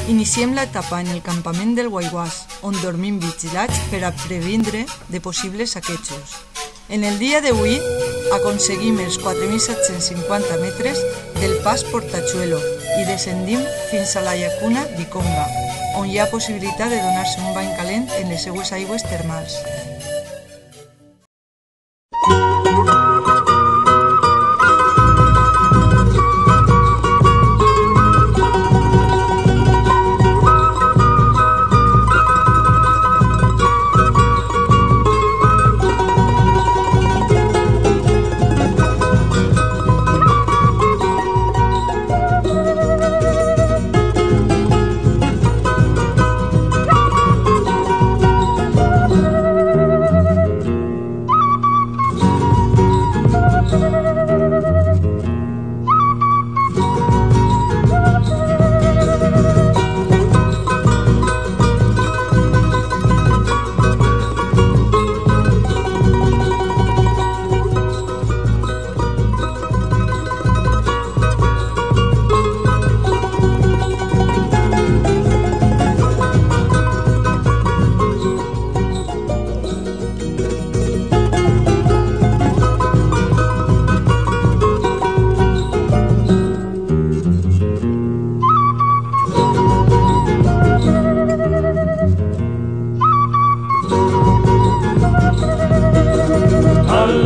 Iniciem l'etapa en el campament del Guaiuàs, on dormim vigilats per a previndre de possibles saquejos. En el dia d'avui aconseguim els 4.750 metres del pas Portachuelo i descendim fins a la llacuna d'Ikonga, on hi ha possibilitat de donar-se un bany calent en les seues aigües termals.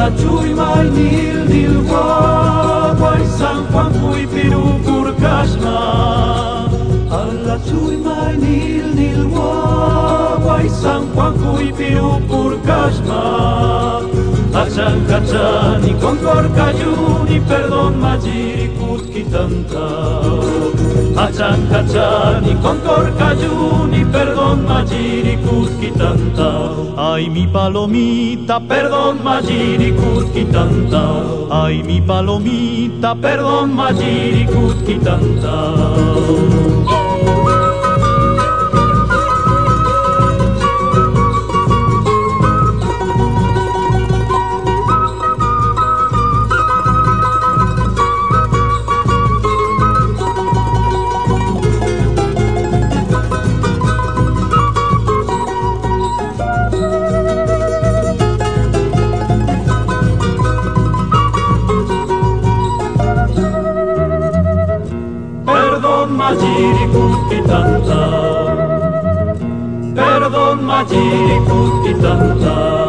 La Chuimay nil nil guaguay San Juan Puy Piru Purcashma. La Chuimay nil nil guaguay San Juan Puy Piru Purcashma. Achan cachan y con corcayun y perdón majiri kutkitanta. Achan cachan y con corcayun y perdón majiri kutkitanta. Ay mi palomita, perdón majiri kutkitanta. Ay mi palomita, perdón majiri kutkitanta. Perdón majiri kutkitanta. Perdón majiri kutkitanta.